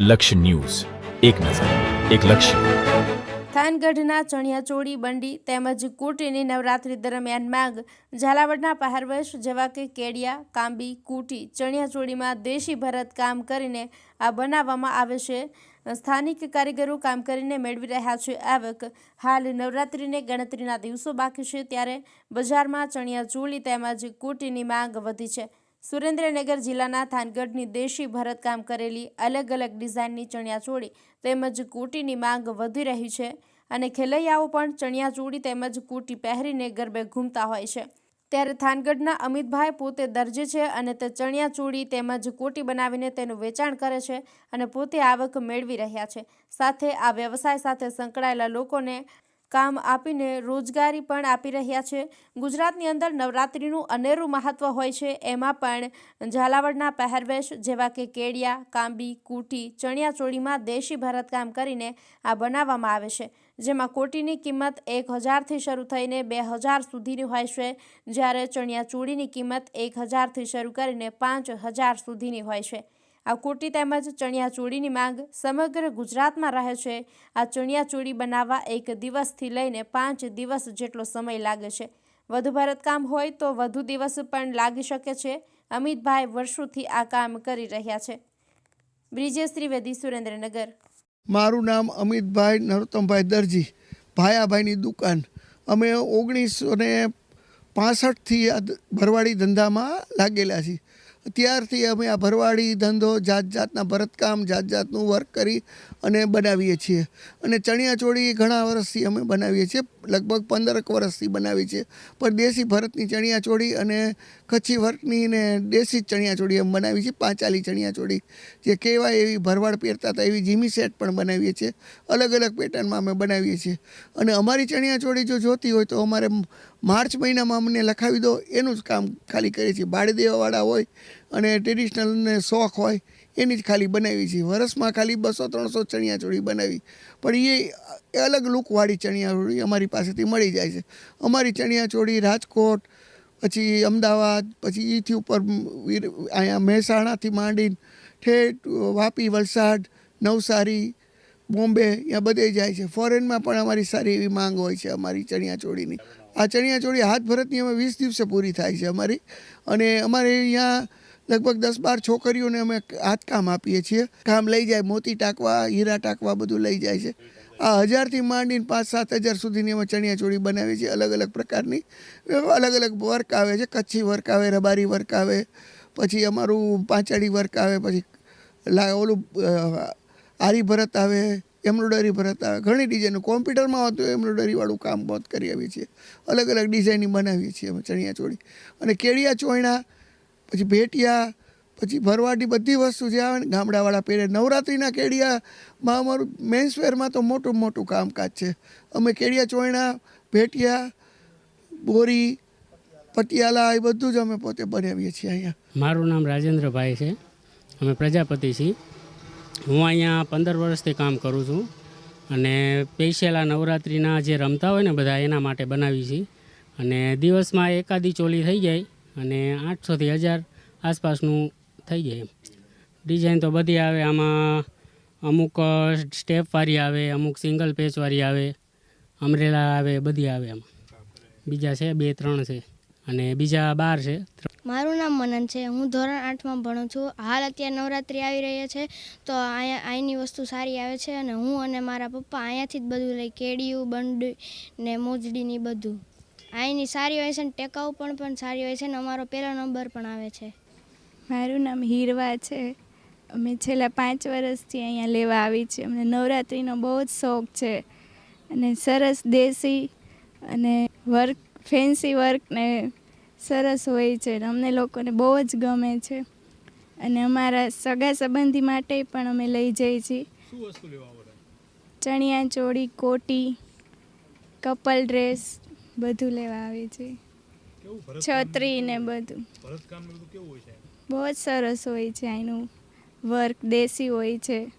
લક્ષ્ય ન્યૂઝ, એક નજર, એક લક્ષ્ય. થાનગઢના ચણિયાચોળી બંડી તેમજ કુટીની નવરાત્રી દરમિયાન માંગ ઝાલાવાડના પહેરવેશ જેવા કે કેડિયા, કાંબી, કુટી, ચણિયાચોળીમાં દેશી ભરત કામ કરીને આ બનાવવામાં આવે છે. સ્થાનિક કારીગરો કામ કરીને મેળવી રહ્યા છે આવક. હાલ નવરાત્રીને ગણતરીના દિવસો બાકી છે ત્યારે બજારમાં ચણિયાચોળી તેમજ કુટીની માંગ વધી છે. સુરેન્દ્રનગર જિલ્લાના થાનગઢની દેશી ભરતકામ કરેલી અલગ અલગ ડિઝાઇનની ચણિયાચોળી તેમજ કુટીની માંગ વધી રહી છે અને ખેલૈયાઓ પણ ચણિયાચોળી તેમજ કુટી પહેરીને ગરબે ઘૂમતા હોય છે. ત્યારે થાનગઢના અમિતભાઈ પોતે દરજી છે અને તે ચણિયાચોળી તેમજ કુટી બનાવીને તેનું વેચાણ કરે છે અને પોતે આવક મેળવી રહ્યા છે. સાથે આ વ્યવસાય સાથે સંકળાયેલા લોકોને કામ આપીને રોજગારી પણ આપી રહ્યા છે. ગુજરાતની અંદર નવરાત્રિનું અનેરું મહત્વ હોય છે. એમાં પણ ઝાલાવાડના પહેરવેશ જેવા કે કેડિયા, કાંબી, કુટી, ચણિયાચોળીમાં દેશી ભરતકામ કરીને આ બનાવવામાં આવે છે. જેમાં કોટીની કિંમત 1000થી શરૂ થઈને 2000 સુધીની હોય છે, જ્યારે ચણિયાચોળીની કિંમત 1000થી શરૂ કરીને 5000 સુધીની હોય છે. આ કુટી તેમજ ચણિયાચોળીની માંગ સમગ્ર ગુજરાતમાં રહે છે. આ ચણિયાચોળી બનાવવા 1 દિવસથી લઈને 5 દિવસ જેટલો સમય લાગે છે. વધુ ભરતકામ હોય તો વધુ દિવસ પણ લાગી શકે છે. અમિતભાઈ વર્ષોથી આ કામ કરી રહ્યા છે. બ્રિજેશ ત્રિવેદી, સુરેન્દ્રનગર. મારું નામ અમિતભાઈ નરોત્તમભાઈ દરજી, ભાયાભાઈની દુકાન. અમે 1965થી આ ભરવાડી ધંધામાં લાગેલા છીએ. ત્યારથી અમે આ ભરવાડી ધંધો જાત જાતના ભરતકામ, જાત જાતનું વર્ક કરી અને બનાવીએ છીએ. અને ચણિયાચોળી ઘણા વર્ષથી અમે બનાવીએ છીએ, લગભગ 15 વર્ષથી બનાવી છે. પણ દેશી ભરતની ચણિયાચોળી અને કચ્છી વર્કની ને દેશી ચણિયાચોળી એમ બનાવી છે. પાંચાલી ચણિયાચોળી જે કહેવાય એવી ભરવાડ પહેરતા હતા એવી જીમી સેટ પણ બનાવીએ છીએ. અલગ અલગ પેટર્નમાં અમે બનાવીએ છીએ. અને અમારી ચણિયાચોળી જો જોતી હોય તો અમારે માર્ચ મહિનામાં અમને લખાવી દો, એનું જ કામ ખાલી કરીએ છીએ. ભાડે દેવાવાળા હોય અને ટ્રેડિશનલને શોખ હોય એની જ ખાલી બનાવી છીએ. વર્ષમાં ખાલી 200-300 ચણિયાચોળી બનાવી, પણ એ અલગ લુકવાળી ચણિયાચોળી અમારી પાસેથી મળી જાય છે. અમારી ચણિયાચોળી રાજકોટ, પછી અમદાવાદ, પછી એથી ઉપર અહીંયા મહેસાણાથી માંડીને ઠેઠ વાપી, વલસાડ, નવસારી, બોમ્બે, અહીંયા બધે જાય છે. ફોરેનમાં પણ અમારી સારી એવી માંગ હોય છે અમારી ચણિયાચોળીની. આ ચણિયાચોળી હાથ ભરતની અમે 20 દિવસે પૂરી થાય છે અમારી. અને અમારે અહીંયા લગભગ 10-12 છોકરીઓને અમે હાથકામ આપીએ છીએ. કામ લઈ જાય, મોતી ટાંકવા, હીરા ટાંકવા બધું લઈ જાય છે. આ 1000થી માંડીને 5-7 હજાર સુધીની અમે ચણિયાચોળી બનાવીએ છીએ. અલગ અલગ પ્રકારની અલગ અલગ વર્ક આવે છે. કચ્છી વર્ક આવે, રબારી વર્ક આવે, પછી અમારું પાંચાળી વર્ક આવે, પછી ઓલું આરી ભરત આવે, એમ્બ્રોડરી ભરત આવે, ઘણી ડિઝાઇન. કોમ્પ્યુટરમાં હોતું એમ્બ્રોડરીવાળું કામ બહુ કરી આવીએ છીએ. અલગ અલગ ડિઝાઇનની બનાવીએ છીએ અમે ચણિયાચોળી. અને કેડિયા ચોયણા, પછી ભેટિયા, પછી ભરવાડની બધી વસ્તુ જે આવે ને ગામડાવાળા પહેરે. નવરાત્રિના કેડિયામાં અમારું મેન્સવેરમાં તો મોટું મોટું કામકાજ છે. અમે કેડિયા ચોયણા, ભેટિયા, બોરી, પટિયાલા એ બધું જ અમે પોતે બનાવીએ છીએ અહીંયા. મારું નામ રાજેન્દ્રભાઈ છે. અમે પ્રજાપતિ છીએ. હું અહીંયા 15 વર્ષથી કામ કરું છું અને સ્પેશિયલ આ નવરાત્રિના જે રમતા હોય ને બધા એના માટે બનાવી છીએ. અને દિવસમાં એકાદી ચોલી થઈ જાય અને 800થી 1000 આસપાસનું થઈ જાય. ડિઝાઇન તો બધી આવે આમાં. અમુક સ્ટેપવાળી આવે, અમુક સિંગલ પેચવાળી આવે, અમરેલા આવે, બધી આવે આમાં. બીજા છે 2-3 છે અને બીજા 12 છે. મારું નામ મનન છે. હું ધોરણ 8માં ભણું છું. હાલ અત્યારે નવરાત્રિ આવી રહી છે તો અહીંની વસ્તુ સારી આવે છે અને હું અને મારા પપ્પા અહીંયાથી જ બધું લઈ, કેડિયું, બંડી ને મોજડીની બધું. અહીંની સારી હોય છે ને ટેકાઉ પણ સારી હોય છે ને અમારો 1લો નંબર પણ આવે છે. મારું નામ હીરવા છે. અમે છેલ્લા 5 વર્ષથી અહીંયા લેવા આવી છીએ. અમને નવરાત્રિનો બહુ જ શોખ છે અને સરસ દેશી અને વર્ક, ફેન્સી વર્ક ને સરસ હોય છે. અમને લોકોને બહુ જ ગમે છે અને અમારા સગા સંબંધી માટે પણ અમે લઈ જઈએ છીએ. ચણિયાચોળી, કોટી, કપલ ડ્રેસ બધું લેવા આવે છે. છત્રી ને બધું બહુ જ સરસ હોય છે. અહીંનું વર્ક દેશી હોય છે.